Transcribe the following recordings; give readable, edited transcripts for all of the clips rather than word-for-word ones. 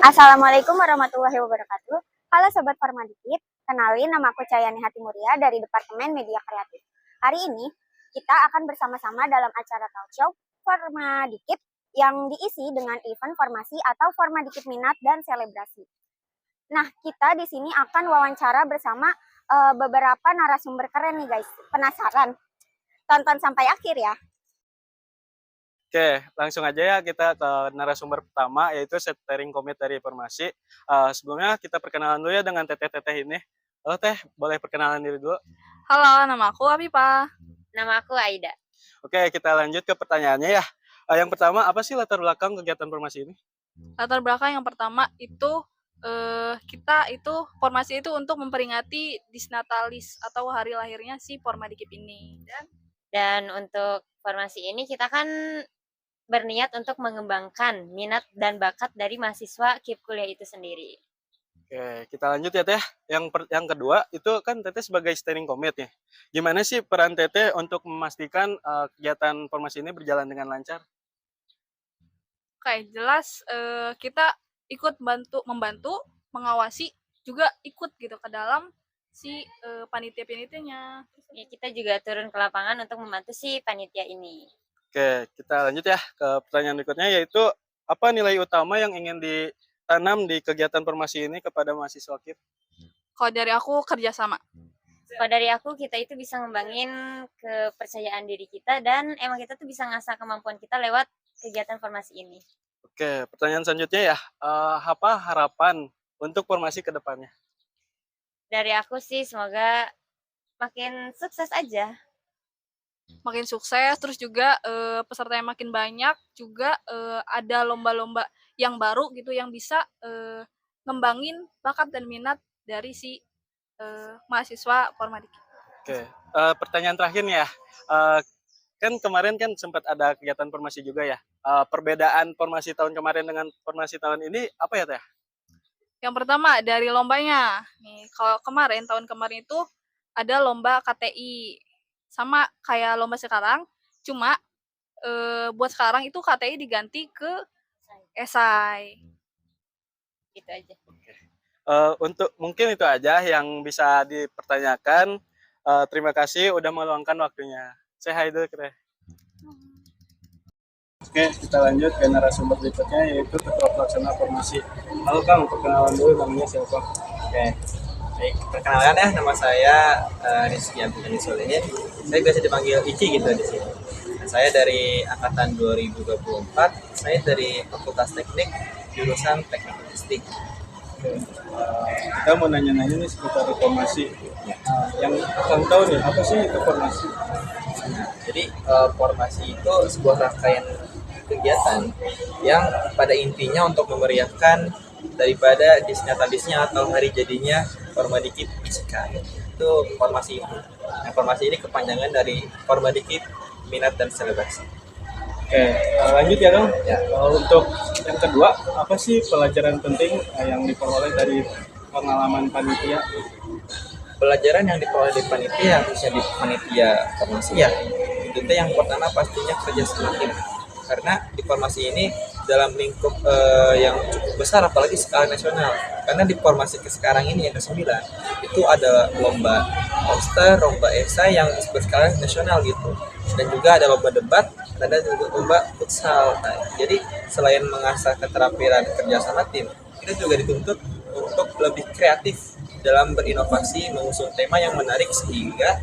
Assalamualaikum warahmatullahi wabarakatuh. Halo Sobat Formadikit, kenalin nama aku Cayani Hatimulia dari Departemen Media Kreatif. Hari ini kita akan bersama-sama dalam acara talk show Formadikit yang diisi dengan event formasi atau Formadikit minat dan selebrasi. Nah, kita di sini akan wawancara bersama beberapa narasumber keren nih guys. Penasaran? Tonton sampai akhir ya. Oke, langsung aja ya kita ke narasumber pertama, yaitu Steering Committee dari Formasi. Sebelumnya kita perkenalan dulu ya dengan teteh-teteh ini. Halo Teh, boleh perkenalan diri dulu? Halo, nama aku Apipa. Nama aku Aida. Oke, kita lanjut ke pertanyaannya ya. Yang pertama, apa sih latar belakang kegiatan Formasi ini? Latar belakang yang pertama itu kita itu formasi itu untuk memperingati Disnatalis atau hari lahirnya si Formadikip ini. Dan untuk formasi ini kita kan berniat untuk mengembangkan minat dan bakat dari mahasiswa KIP kuliah itu sendiri. Oke, kita lanjut ya Teh. Yang kedua, itu kan Teteh sebagai steering committee ya. Gimana sih peran Teteh untuk memastikan kegiatan Formasi ini berjalan dengan lancar? Oke, jelas kita ikut membantu, mengawasi, juga ikut gitu ke dalam si panitia-panitianya. Ya, kita juga turun ke lapangan untuk membantu si panitia ini. Oke, kita lanjut ya ke pertanyaan berikutnya, yaitu apa nilai utama yang ingin ditanam di kegiatan Formasi ini kepada mahasiswa KIP? Kalau dari aku kerjasama. Kalau dari aku, kita itu bisa ngembangin kepercayaan diri kita dan emang kita tuh bisa ngasah kemampuan kita lewat kegiatan formasi ini. Oke, pertanyaan selanjutnya ya, apa harapan untuk Formasi ke depannya? Dari aku sih semoga makin sukses aja. Makin sukses, terus juga peserta yang makin banyak, juga ada lomba-lomba yang baru gitu yang bisa ngembangin bakat dan minat dari si mahasiswa Formadikip. Oke, pertanyaan terakhir nih ya, kan kemarin kan sempat ada kegiatan Formasi juga ya, perbedaan Formasi tahun kemarin dengan Formasi tahun ini apa ya Teh? Yang pertama dari lombanya, nih kalau tahun kemarin itu ada lomba KTI, sama kayak lomba sekarang, cuma buat sekarang itu KTI diganti ke esai. Gitu aja. Untuk mungkin itu aja yang bisa dipertanyakan. Terima kasih udah meluangkan waktunya. Say hi dulu Teh. Oke, kita lanjut ke narasumber berikutnya, yaitu Ketua Pelaksana Formasi. Halo Kang, perkenalan dulu namanya siapa? Oke, baik, perkenalkan ya, nama saya Rizky Abdul Solihin. Saya biasa dipanggil Ici gitu di sini. Saya dari angkatan 2024. Saya dari Fakultas Teknik, jurusan Teknik Logistik. Kita mau nanya-nanya nih seputar Formasi. Yang akan tahu nih, apa sih itu Formasi? Nah, jadi formasi itu sebuah rangkaian kegiatan yang pada intinya untuk memeriahkan daripada Disnatalisnya atau hari jadinya Formadikip ISIKA. Itu formasi itu. Nah, formasi ini kepanjangan dari Formadikip minat dan selebrasi. Oke, lanjut ya Kang. Ya. Untuk yang kedua, apa sih pelajaran penting yang diperoleh dari pengalaman panitia? Pelajaran yang diperoleh di panitia, khususnya di panitia formasi ya, itu yang pertama pastinya kerja sama tim. Karena di formasi ini dalam lingkup yang cukup besar, apalagi skala nasional. Karena di formasi ke sekarang ini yang ke-9 itu ada lomba poster, lomba esai yang berskala nasional gitu, dan juga ada lomba debat, ada juga lomba futsal. Nah, jadi selain mengasah keterampilan kerja sama tim, kita juga dituntut untuk lebih kreatif dalam berinovasi, mengusung tema yang menarik sehingga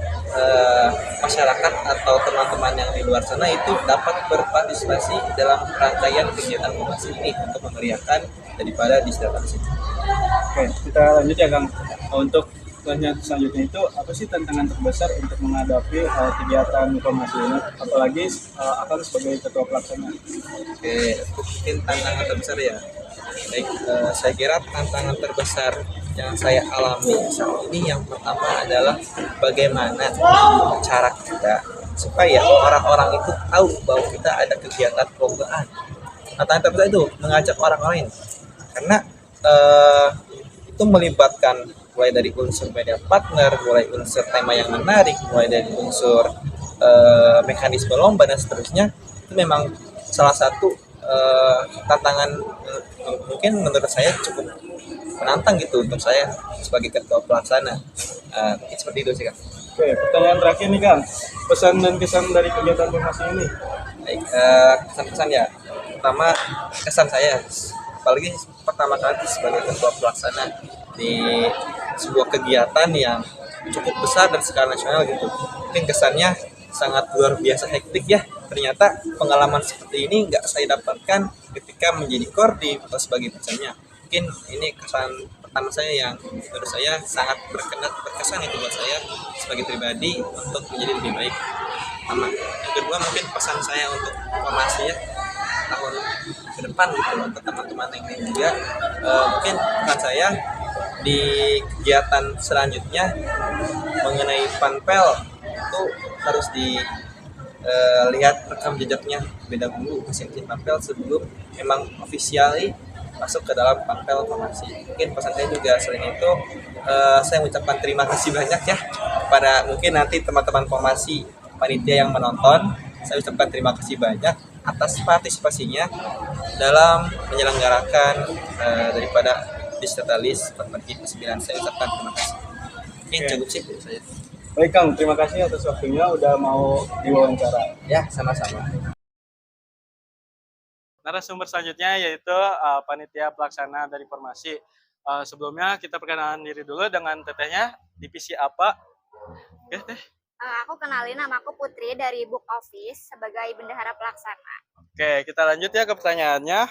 masyarakat atau teman-teman yang di luar sana itu dapat berpartisipasi dalam rangkaian kegiatan formasi ini untuk memeriahkan daripada Disnatalis ini. Oke, kita lanjut ya Kang. Untuk pertanyaan selanjutnya itu, apa sih tantangan terbesar untuk menghadapi kegiatan Formasi ini, apalagi akan sebagai ketua pelaksana? Oke, mungkin tantangan terbesar ya. Baik, saya kira tantangan terbesar yang saya alami saat ini yang pertama adalah bagaimana cara kita supaya orang-orang itu tahu bahwa kita ada kegiatan perlombaan. Tantangan terbesar itu mengajak orang lain, karena itu melibatkan mulai dari unsur media partner, mulai unsur tema yang menarik, mulai dari unsur mekanisme lomba dan seterusnya. Itu memang salah satu tantangan mungkin menurut saya cukup menantang gitu untuk saya sebagai ketua pelaksana. Mungkin seperti itu sih Kang. Oke, pertanyaan terakhir nih Kang. Pesan dan kesan dari kegiatan formasi ini. Baik, kesan-kesan ya. Pertama, kesan saya, apalagi pertama kali sebagai ketua pelaksana di sebuah kegiatan yang cukup besar dan skala nasional gitu. Mungkin kesannya sangat luar biasa hektik ya. Ternyata pengalaman seperti ini nggak saya dapatkan ketika menjadi koordinator atau sebagai pecahannya. Mungkin ini kesan pertama saya yang menurut saya sangat berkesan itu buat saya sebagai pribadi untuk menjadi lebih baik. Pertama, yang kedua mungkin pesan saya untuk formasi ya tahun ke depan gitu untuk teman-teman yang lain juga, mungkin pesan saya di kegiatan selanjutnya mengenai panpel itu harus dilihat rekam jejaknya beda dulu masing-masing panpel sebelum memang officially masuk ke dalam panpel formasi. Mungkin pesan saya juga selain itu, saya mengucapkan terima kasih banyak ya kepada mungkin nanti teman-teman formasi panitia yang menonton. Saya ucapkan terima kasih banyak atas partisipasinya dalam menyelenggarakan daripada Digitalis Perpergi ke-9. Saya ucapkan terima kasih. Oke, cukup sih dari saya. Baik Kang, terima kasih atas waktunya udah mau diwawancara. Ya, sama-sama. Narasumber selanjutnya yaitu panitia pelaksana dari formasi. Sebelumnya kita perkenalan diri dulu dengan tetehnya, divisi apa? Oke, teh. Aku kenalin, nama aku Putri dari Book Office sebagai bendahara pelaksana. Oke, kita lanjut ya ke pertanyaannya.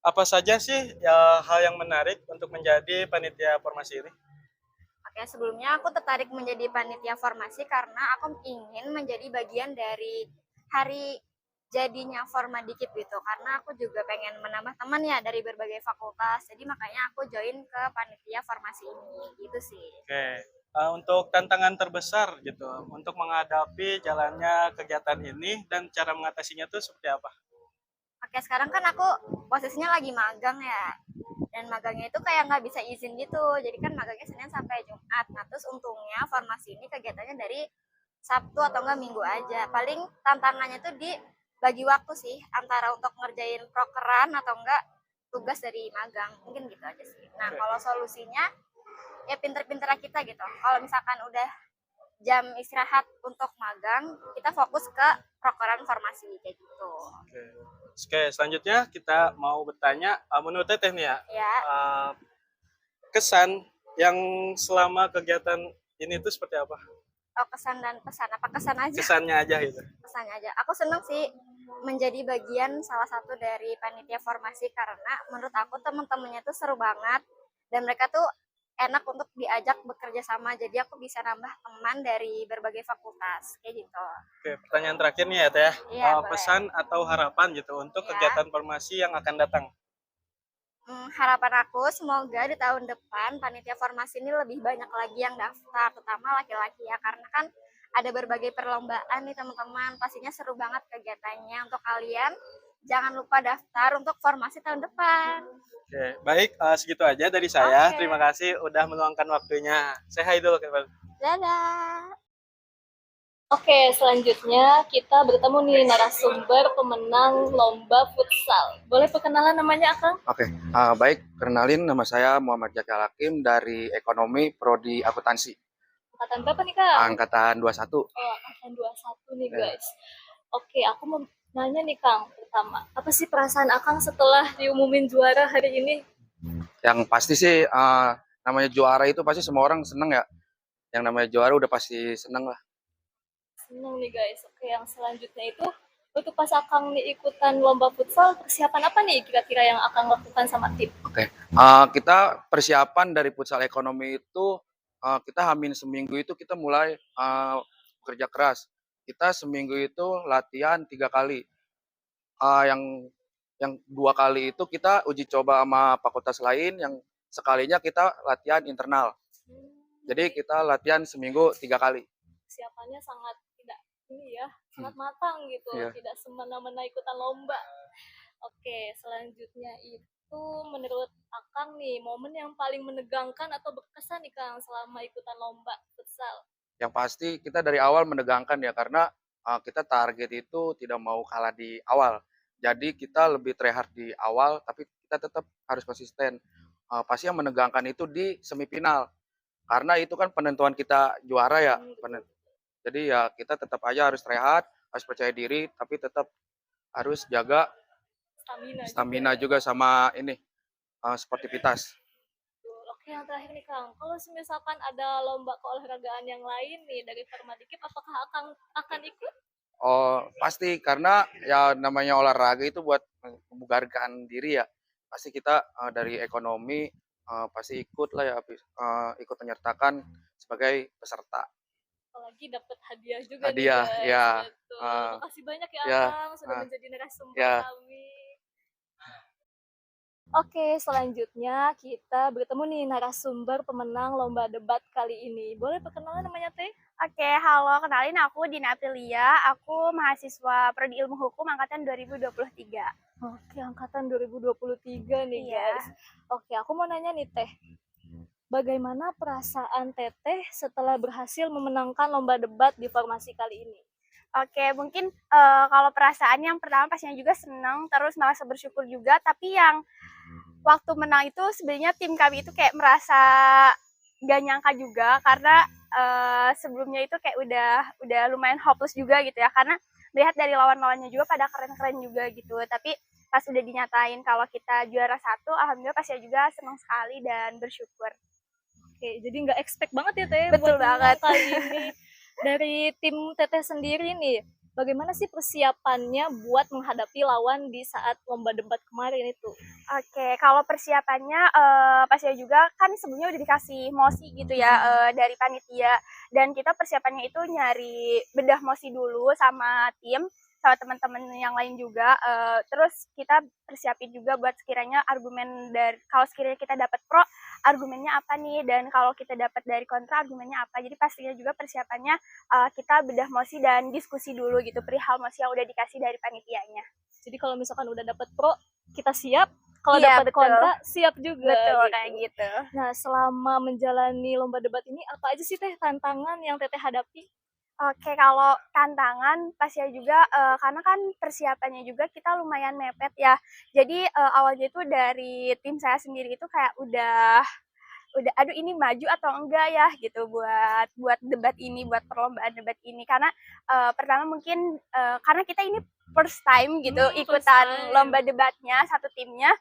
Apa saja sih ya, hal yang menarik untuk menjadi panitia formasi ini? Oke, sebelumnya aku tertarik menjadi panitia formasi karena aku ingin menjadi bagian dari hari jadinya Formadikip gitu. Karena aku juga pengen menambah teman ya dari berbagai fakultas. Jadi makanya aku join ke panitia formasi ini gitu sih. Oke, untuk tantangan terbesar gitu, untuk menghadapi jalannya kegiatan ini dan cara mengatasinya tuh seperti apa? Oke, sekarang kan aku posisinya lagi magang ya. Dan magangnya itu kayak nggak bisa izin gitu. Jadi kan magangnya Senin sampai Jumat. Nah, terus untungnya formasi ini kegiatannya dari Sabtu atau enggak Minggu aja. Paling tantangannya tuh di bagi waktu sih antara untuk ngerjain prokeran atau enggak tugas dari magang. Mungkin gitu aja sih. Nah, kalau solusinya ya pinter-pinter kita gitu. Kalau misalkan udah jam istirahat untuk magang, kita fokus ke prokeran formasi kayak gitu. Oke, selanjutnya kita mau bertanya, menurut Teteh nih ya, Ya, kesan yang selama kegiatan ini tuh seperti apa? oh, kesan dan pesan. Apa kesan aja? Kesannya aja gitu. Pesannya aja. Aku seneng sih menjadi bagian salah satu dari panitia formasi karena menurut aku teman-temannya tuh seru banget dan mereka tuh enak untuk diajak bekerja sama. Jadi aku bisa nambah teman dari berbagai fakultas kayak gitu. Oke, pertanyaan terakhir nih ya Teh. Iya, boleh. Pesan atau harapan gitu untuk Ya. kegiatan formasi yang akan datang. Harapan aku semoga di tahun depan panitia formasi ini lebih banyak lagi yang daftar, terutama laki-laki ya, karena kan ada berbagai perlombaan nih teman-teman, pastinya seru banget kegiatannya. Untuk kalian jangan lupa daftar untuk formasi tahun depan. Oke, baik, segitu aja dari saya. Oke. Terima kasih udah meluangkan waktunya. Say hi dulu, Kevin. Dadah. Oke, selanjutnya kita bertemu nih narasumber pemenang lomba futsal. Boleh perkenalan namanya, Akang? Oke, baik. Kenalin, nama saya Muhammad Jakal Hakim dari Ekonomi Prodi Akuntansi, Angkatan berapa nih, Kak? angkatan 21. Oh, angkatan 21 nih, Ya. guys. Oke, aku mau nanya nih, Kang, pertama. Apa sih perasaan Akang setelah diumumin juara hari ini? Yang pasti sih namanya juara itu pasti semua orang seneng ya. Yang namanya juara udah pasti seneng lah. Seneng nih, guys. Oke, yang selanjutnya itu waktu pas Akang nih ikutan lomba futsal, persiapan apa nih kira-kira yang Akang lakukan sama tim? Kita persiapan dari futsal ekonomi itu kita hamin seminggu itu kita mulai kerja keras. Kita seminggu itu latihan 3 kali. Yang 2 kali itu kita uji coba sama fakultas lain, yang sekalinya kita latihan internal. Jadi kita latihan seminggu 3 kali. Persiapannya sangat tidak ini ya, sangat matang gitu, Iya. tidak semena-mena ikutan lomba. Oke, selanjutnya itu menurut Akang nih, momen yang paling menegangkan atau berkesan nih Kang selama ikutan lomba futsal? Yang pasti kita dari awal menegangkan ya, karena kita target itu tidak mau kalah di awal. Jadi kita lebih tryhard di awal, tapi kita tetap harus konsisten. Pasti yang menegangkan itu di semifinal, karena itu kan penentuan kita juara ya. Jadi ya kita tetap aja harus tryhard, harus percaya diri, tapi tetap harus jaga stamina juga sama ini sportivitas. Oke, yang terakhir nih Kang, kalau misalkan ada lomba keolahragaan yang lain nih dari Permadikip, apakah akan ikut? Oh, pasti karena ya namanya olahraga itu buat membugarkan diri ya. Pasti kita dari ekonomi pasti ikut lah ya, ikut menyertakan sebagai peserta. Apalagi dapat hadiah juga nih Hadiah, guys. ya. Betul. Makasih banyak ya Ya, Kang sudah menjadi narasumber ya. kami. Oke, selanjutnya kita bertemu nih narasumber pemenang lomba debat kali ini. Boleh perkenalan namanya Teh? Oke, halo, kenalin aku Dina Aprilia. Aku mahasiswa Prodi Ilmu Hukum angkatan 2023. Oke, angkatan 2023 nih Iya. guys. Oke, aku mau nanya nih Teh. Bagaimana perasaan Teteh setelah berhasil memenangkan lomba debat di formasi kali ini? Oke, mungkin kalau perasaan yang pertama pastinya juga senang, terus merasa bersyukur juga. Tapi yang waktu menang itu sebenarnya tim kami itu kayak merasa gak nyangka juga, karena sebelumnya itu kayak udah lumayan hopeless juga gitu ya, karena melihat dari lawan-lawannya juga pada keren-keren juga gitu. Tapi pas udah dinyatain kalau kita juara 1, alhamdulillah pastinya juga senang sekali dan bersyukur. Oke, jadi nggak expect banget ya Teh Betul buat menang banget. kali ini. Dari tim Teteh sendiri nih, bagaimana sih persiapannya buat menghadapi lawan di saat lomba debat kemarin itu? Oke, kalau persiapannya pastinya juga kan sebelumnya udah dikasih mosi gitu ya dari panitia, dan kita persiapannya itu nyari bedah mosi dulu sama tim, sama teman-teman yang lain juga. Terus kita persiapin juga buat sekiranya argumen dari kalau sekiranya kita dapat pro, argumennya apa nih, dan kalau kita dapat dari kontra argumennya apa. Jadi pastinya juga persiapannya kita bedah mosi dan diskusi dulu gitu perihal mosi yang udah dikasih dari panitianya. Jadi kalau misalkan udah dapat pro, kita siap. Kalau Iya, dapat betul. kontra, siap juga. Betul, gitu. kayak gitu. Nah, selama menjalani lomba debat ini, apa aja sih Teh tantangan yang Teteh hadapi? Oke, kalau tantangan pastinya juga karena kan persiapannya juga kita lumayan mepet ya. Jadi awalnya itu dari tim saya sendiri itu kayak udah aduh ini maju atau enggak ya gitu buat debat ini, buat perlombaan debat ini, karena pertama mungkin karena kita ini first time gitu ikutan lomba debatnya satu timnya,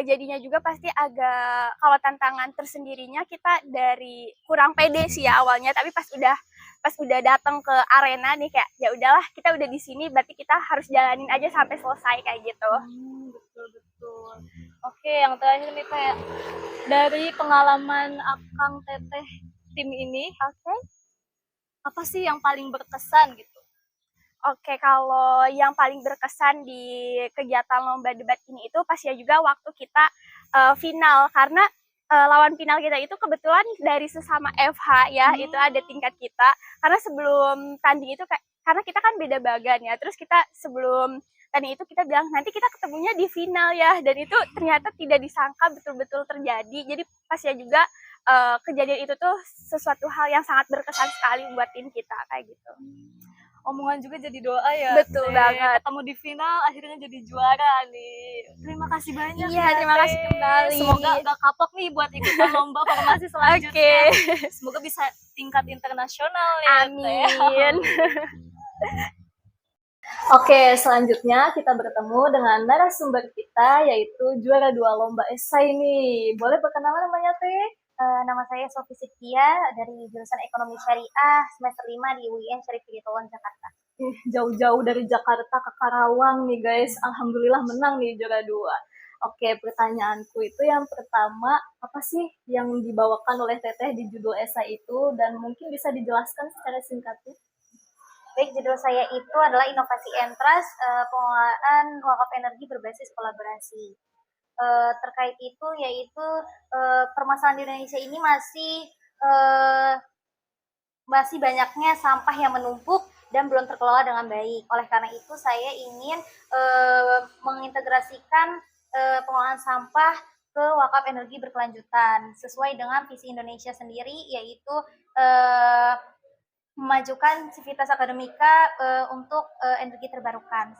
jadinya juga pasti agak, kalau tantangan tersendirinya kita dari kurang pede sih ya awalnya, tapi pas udah datang ke arena nih kayak ya udahlah, kita udah di sini berarti kita harus jalanin aja sampai selesai kayak gitu. Betul. Oke, yang terakhir nih Teh, dari pengalaman Akang Teteh tim ini, Oke. apa sih yang paling berkesan gitu? Oke, kalau yang paling berkesan di kegiatan lomba debat ini itu pastinya juga waktu kita final, karena lawan final kita itu kebetulan dari sesama FH ya, itu ada tingkat kita. Karena sebelum tanding itu karena kita kan beda bagan ya, terus kita sebelum tanding itu kita bilang nanti kita ketemunya di final ya, dan itu ternyata tidak disangka betul-betul terjadi. Jadi pastinya juga kejadian itu tuh sesuatu hal yang sangat berkesan sekali buat tim kita kayak gitu. Omongan juga jadi doa ya. Betul banget. Ketemu di final akhirnya jadi juara nih. Terima kasih banyak. Iya, ya, terima kasih Teh. kembali. Semoga gak kapok nih buat ikutan lomba formasi selanjutnya. Oke. Semoga bisa tingkat internasional ya. Teh. Amin. Oke, selanjutnya kita bertemu dengan narasumber kita yaitu juara 2 lomba esai nih. Boleh perkenalan namanya Teh? Nama saya Sofi Setia dari jurusan Ekonomi Syariah semester 5 di UIN Syarif Hidayatullah Jakarta. Jauh-jauh dari Jakarta ke Karawang nih guys. Alhamdulillah menang nih juara 2. Oke, pertanyaanku itu yang pertama, apa sih yang dibawakan oleh Teteh di judul esai itu, dan mungkin bisa dijelaskan secara singkatnya? Baik, judul saya itu adalah Inovasi Entras, pengelolaan wakaf energi berbasis kolaborasi. Terkait itu yaitu permasalahan di Indonesia ini masih banyaknya sampah yang menumpuk dan belum terkelola dengan baik. Oleh karena itu saya ingin mengintegrasikan pengelolaan sampah ke wakaf energi berkelanjutan sesuai dengan visi Indonesia sendiri, yaitu memajukan civitas akademika untuk energi terbarukan.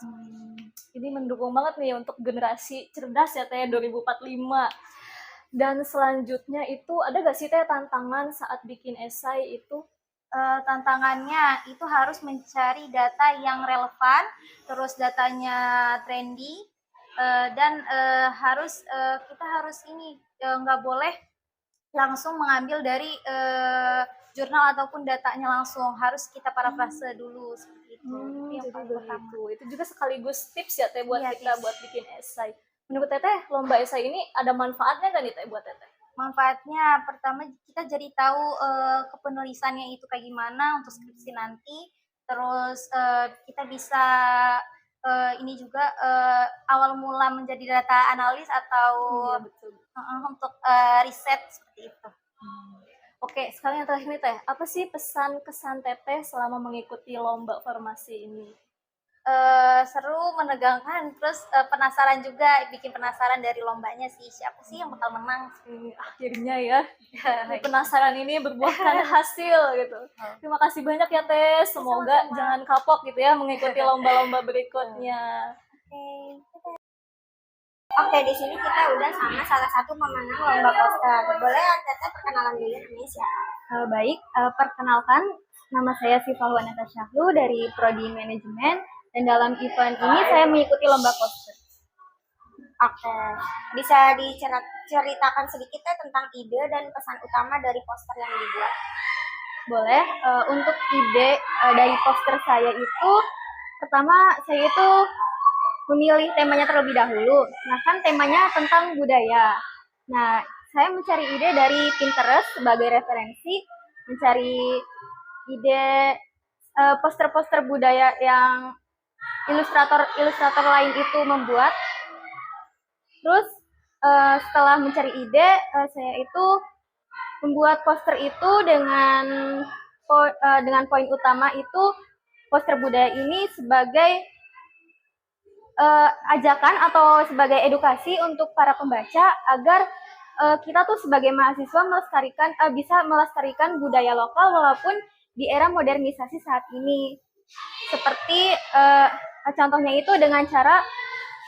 Ini mendukung banget nih untuk generasi cerdas ya Teh 2045. Dan selanjutnya itu ada gak sih Teh tantangan saat bikin esai itu? Tantangannya itu harus mencari data yang relevan, terus datanya trendy, dan kita harus nggak boleh langsung mengambil dari jurnal ataupun datanya langsung, harus kita parafrase dulu seperti itu. Itu yang Jadi paling utama. begitu. Itu juga sekaligus tips ya Teh buat Iya, kita tips. buat bikin esai. Menurut Teteh, lomba esai ini ada manfaatnya nggak nih Teh buat Teteh? Manfaatnya pertama kita jadi tahu kepenulisannya itu kayak gimana untuk skripsi nanti. Terus kita bisa ini juga awal mula menjadi data analis atau Iya betul. untuk riset seperti itu. Oke, sekarang yang terakhir nih Teh, apa sih pesan kesan Teteh selama mengikuti lomba farmasi ini? Seru, menegangkan, terus penasaran juga, bikin penasaran dari lombanya sih, siapa sih yang bakal menang. Akhirnya ya, penasaran ini berbuahkan hasil gitu. Terima kasih banyak ya Teh, semoga Sama-sama. jangan kapok gitu ya mengikuti lomba-lomba berikutnya. Oke, di sini kita udah sama salah satu pemenang lomba poster. Boleh Teteh perkenalan dulu namanya siapa? Baik, perkenalkan, nama saya Siva Waneta Syahlu dari Prodi Manajemen, dan dalam event ini saya mengikuti lomba poster. Oke, bisa diceritakan sedikit ya tentang ide dan pesan utama dari poster yang dibuat? Boleh, untuk ide dari poster saya itu, pertama saya itu memilih temanya terlebih dahulu. Nah kan temanya tentang budaya. Nah, saya mencari ide dari Pinterest sebagai referensi, mencari ide poster-poster budaya yang ilustrator lain itu membuat. Terus setelah mencari ide, saya itu membuat poster itu dengan poin utama itu poster budaya ini sebagai ajakan atau sebagai edukasi untuk para pembaca agar kita tuh sebagai mahasiswa bisa melestarikan budaya lokal walaupun di era modernisasi saat ini. Seperti contohnya itu dengan cara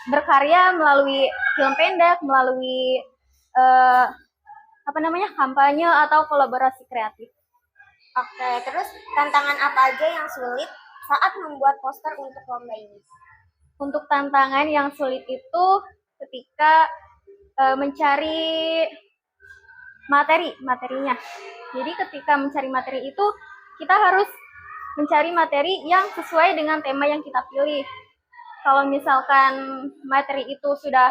berkarya melalui film pendek, melalui kampanye atau kolaborasi kreatif. Oke, terus tantangan apa aja yang sulit saat membuat poster untuk lomba ini? Untuk tantangan yang sulit itu ketika mencari materinya. Jadi ketika mencari materi itu kita harus mencari materi yang sesuai dengan tema yang kita pilih. Kalau misalkan materi itu sudah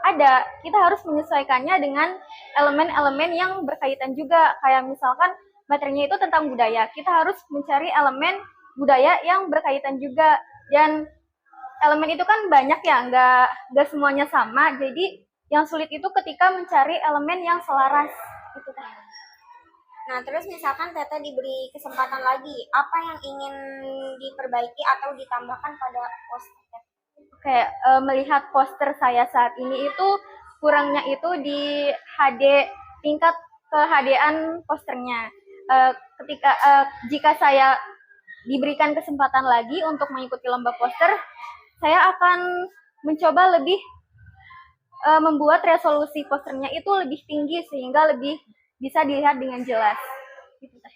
ada, kita harus menyesuaikannya dengan elemen-elemen yang berkaitan juga. Kayak misalkan materinya itu tentang budaya, kita harus mencari elemen budaya yang berkaitan juga. Dan elemen itu kan banyak ya, nggak semuanya sama. Jadi yang sulit itu ketika mencari elemen yang selaras. Itu kan. Nah, terus misalkan Teteh diberi kesempatan lagi, apa yang ingin diperbaiki atau ditambahkan pada poster Teteh? Oke, melihat poster saya saat ini itu kurangnya itu di tingkat ke-HD-an posternya. Jika saya diberikan kesempatan lagi untuk mengikuti lomba poster, saya akan mencoba lebih membuat resolusi posternya itu lebih tinggi sehingga lebih bisa dilihat dengan jelas. Gitu teh.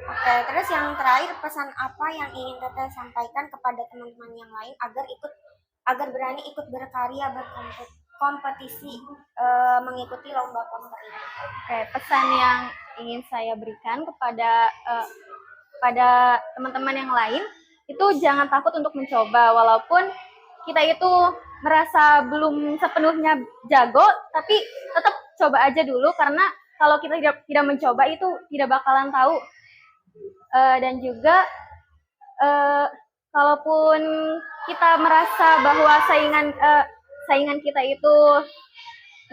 Oke, terus yang terakhir pesan apa yang ingin Teteh sampaikan kepada teman-teman yang lain agar berani ikut berkarya berkompetisi mengikuti lomba poster ini? Oke, pesan yang ingin saya berikan pada teman-teman yang lain itu jangan takut untuk mencoba, walaupun kita itu merasa belum sepenuhnya jago, tapi tetap coba aja dulu, karena kalau kita tidak mencoba itu tidak bakalan tahu. Dan juga kalaupun kita merasa bahwa saingan kita itu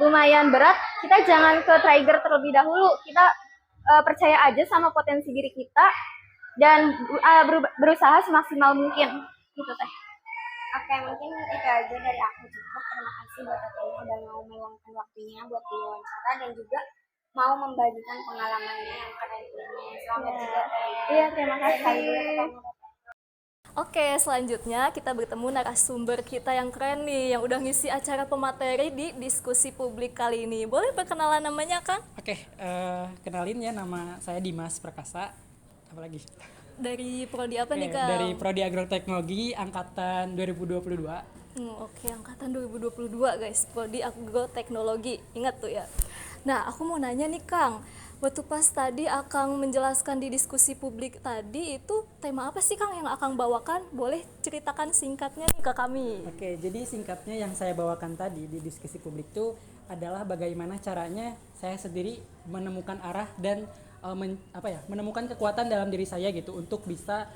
lumayan berat, kita jangan ke trigger terlebih dahulu. Kita percaya aja sama potensi diri kita dan berusaha semaksimal mungkin. Gitu teh. Oke, mungkin itu aja dari aku cukup. Terima kasih buat Teteh udah mau meluangkan waktunya buat diwawancara dan juga mau membagikan pengalamannya yang keren ini. Selamat juga Teh. Iya, terima kasih. Sekali dulu ketemu. Oke, selanjutnya kita bertemu narasumber kita yang keren nih, yang udah ngisi acara pemateri di diskusi publik kali ini. Boleh perkenalan namanya, Kang? Oke, kenalin ya, nama saya Dimas Prakasa. Apalagi? Dari prodi apa nih, Kang? Dari Prodi Agroteknologi angkatan 2022. Oke, angkatan 2022 guys, prodi agroteknologi. Ingat tuh ya. Nah, aku mau nanya nih, Kang. Waktu pas tadi Akang menjelaskan di diskusi publik tadi, itu tema apa sih, Kang, yang Akang bawakan? Boleh ceritakan singkatnya nih ke kami. Oke, jadi singkatnya yang saya bawakan tadi di diskusi publik itu adalah bagaimana caranya saya sendiri menemukan arah dan menemukan kekuatan dalam diri saya gitu untuk bisa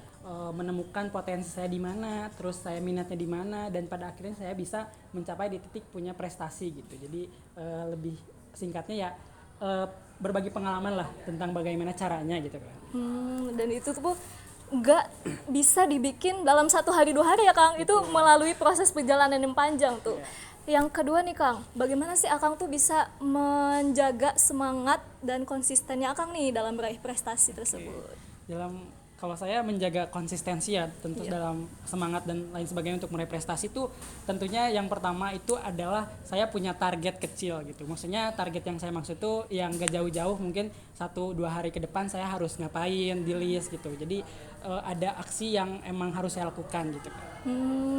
menemukan potensi saya di mana, terus saya minatnya di mana, dan pada akhirnya saya bisa mencapai di titik punya prestasi gitu. Jadi lebih singkatnya ya berbagi pengalaman lah tentang bagaimana caranya gitu kan. Dan itu tuh nggak bisa dibikin dalam 1 hari 2 hari ya, Kang. Itu melalui proses perjalanan yang panjang tuh. Yang kedua nih, Kang, bagaimana sih Akang tuh bisa menjaga semangat dan konsistennya Akang nih dalam meraih prestasi tersebut? Kalau saya menjaga konsistensi ya tentu dalam semangat dan lain sebagainya untuk meraih prestasi itu tentunya yang pertama itu adalah saya punya target kecil gitu. Maksudnya target yang saya maksud itu yang gak jauh-jauh, mungkin 1-2 hari ke depan saya harus ngapain di list gitu. Jadi ada aksi yang emang harus saya lakukan gitu.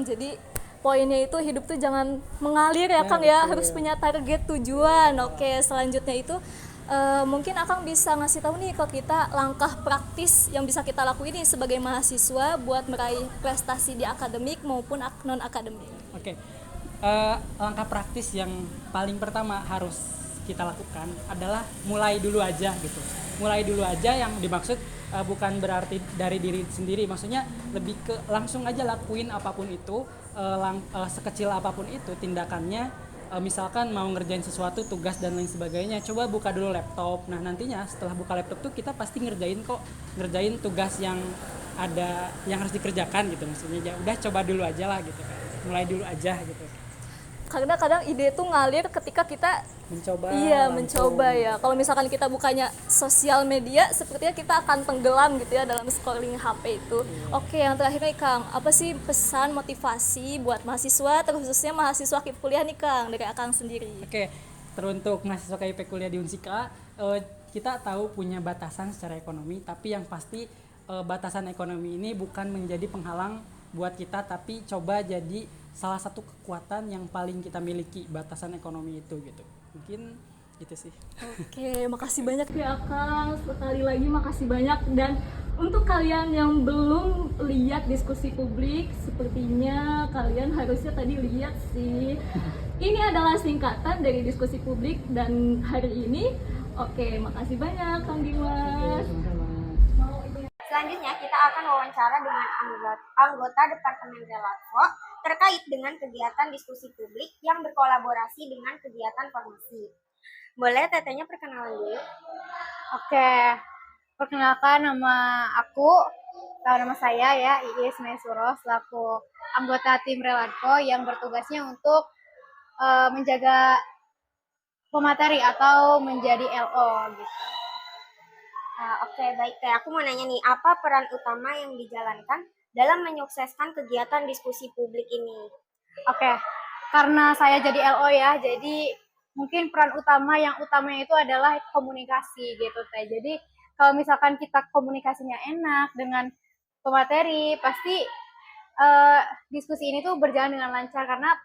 Jadi poinnya itu hidup tuh jangan mengalir ya, Kang ya, harus punya target tujuan. Oke, selanjutnya itu mungkin Akang bisa ngasih tahu nih ke kita langkah praktis yang bisa kita lakuin nih sebagai mahasiswa buat meraih prestasi di akademik maupun non akademik. Oke, langkah praktis yang paling pertama harus kita lakukan adalah mulai dulu aja gitu. Mulai dulu aja yang dimaksud bukan berarti dari diri sendiri, maksudnya lebih ke langsung aja lakuin apapun itu, sekecil apapun itu tindakannya. Misalkan mau ngerjain sesuatu, tugas dan lain sebagainya, coba buka dulu laptop. Nah nantinya setelah buka laptop tuh kita pasti ngerjain tugas yang ada yang harus dikerjakan gitu. Maksudnya ya udah coba dulu aja lah gitu kan, mulai dulu aja gitu. Karena kadang ide itu ngalir ketika kita mencoba ya. Kalau misalkan kita bukanya sosial media, sepertinya kita akan tenggelam gitu ya dalam scrolling HP itu. Oke, yang terakhir nih, Kang, apa sih pesan motivasi buat mahasiswa, terkhususnya mahasiswa KIP kuliah nih, Kang, dari Akang sendiri? Oke, teruntuk mahasiswa KIP kuliah di Unsika, kita tahu punya batasan secara ekonomi, tapi yang pasti batasan ekonomi ini bukan menjadi penghalang buat kita, tapi coba jadi salah satu kekuatan yang paling kita miliki, batasan ekonomi itu gitu. Mungkin gitu sih. Oke, makasih banyak ya Kang. Sekali lagi makasih banyak. Dan untuk kalian yang belum lihat diskusi publik, sepertinya kalian harusnya tadi lihat sih. Ini adalah singkatan dari diskusi publik dan hari ini. Oke, makasih banyak Kang Dimas. Selanjutnya kita akan wawancara dengan anggota Departemen Relatvo terkait dengan kegiatan diskusi publik yang berkolaborasi dengan kegiatan formasi. Boleh tetenya perkenalan dulu? Oke, perkenalkan nama saya ya, Iis Maisuro, selaku anggota tim Relatvo yang bertugasnya untuk menjaga pemateri atau menjadi LO gitu. Oke, baik. Aku mau nanya nih, apa peran utama yang dijalankan dalam menyukseskan kegiatan diskusi publik ini? Oke, karena saya jadi LO ya, jadi mungkin peran utamanya itu adalah komunikasi gitu Teh. Jadi kalau misalkan kita komunikasinya enak dengan pemateri, pasti diskusi ini tuh berjalan dengan lancar karena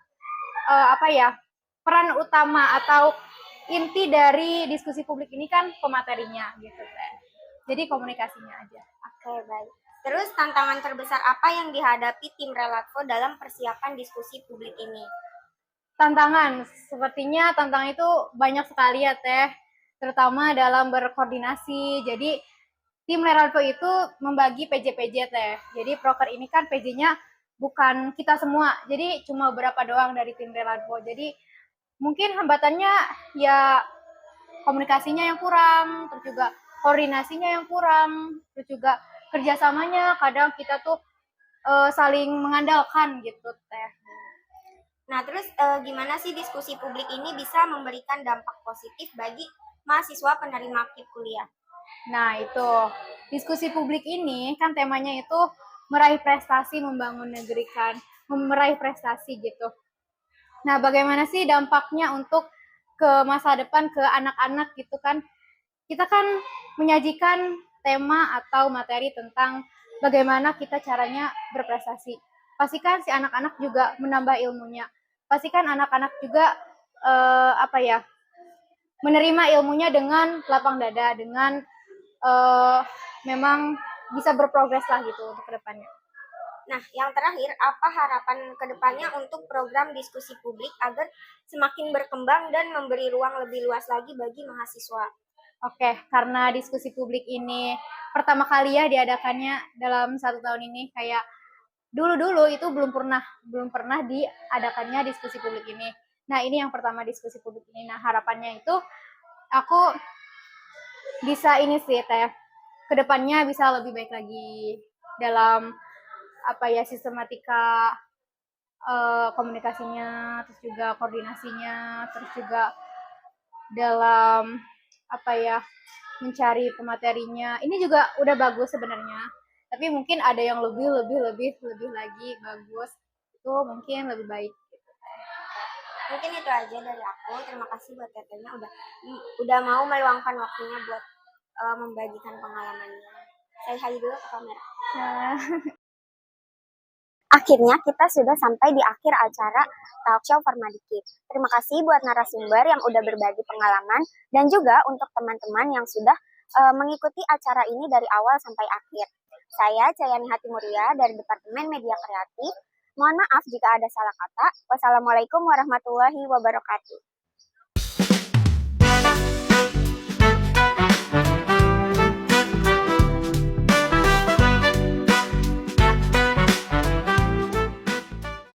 peran utama atau inti dari diskusi publik ini kan pematerinya gitu Teh. Jadi komunikasinya aja. Oke, baik. Terus tantangan terbesar apa yang dihadapi tim Relatvo dalam persiapan diskusi publik ini? Sepertinya tantangan itu banyak sekali ya Teh, terutama dalam berkoordinasi. Jadi tim Relatvo itu membagi PJ-PJ Teh. Jadi proker ini kan PJ-nya bukan kita semua, jadi cuma beberapa doang dari tim Relatvo. Jadi mungkin hambatannya ya komunikasinya yang kurang, terus juga koordinasinya yang kurang, terus juga kerjasamanya kadang kita tuh saling mengandalkan gitu Teh. Nah, terus gimana sih diskusi publik ini bisa memberikan dampak positif bagi mahasiswa penerima KIP kuliah. Nah, itu. Diskusi publik ini kan temanya itu meraih prestasi, membangun negeri kan, meraih prestasi gitu. Nah, bagaimana sih dampaknya untuk ke masa depan, ke anak-anak gitu kan? Kita kan menyajikan tema atau materi tentang bagaimana kita caranya berprestasi. Pastikan si anak-anak juga menambah ilmunya. Pastikan anak-anak juga menerima ilmunya dengan lapang dada, dengan memang bisa berprogres lah gitu untuk kedepannya. Nah, yang terakhir, apa harapan kedepannya untuk program diskusi publik agar semakin berkembang dan memberi ruang lebih luas lagi bagi mahasiswa? Oke, karena diskusi publik ini pertama kali ya diadakannya dalam 1 tahun ini, kayak dulu itu belum pernah diadakannya diskusi publik ini. Nah, ini yang pertama diskusi publik ini. Nah, harapannya itu aku bisa ini sih Teh, kedepannya bisa lebih baik lagi dalam sistematika komunikasinya, terus juga koordinasinya, terus juga dalam mencari pematerinya. Ini juga udah bagus sebenarnya, tapi mungkin ada yang lebih lagi bagus, itu mungkin lebih baik. Mungkin itu aja dari aku. Terima kasih buat Tetenya udah mau meluangkan waktunya buat membagikan pengalamannya. Saya hai dulu ke kamera. Akhirnya kita sudah sampai di akhir acara Talkshow Permadikip. Terima kasih buat narasumber yang udah berbagi pengalaman dan juga untuk teman-teman yang sudah mengikuti acara ini dari awal sampai akhir. Saya Cayani Hatimuria dari Departemen Media Kreatif. Mohon maaf jika ada salah kata. Wassalamualaikum warahmatullahi wabarakatuh.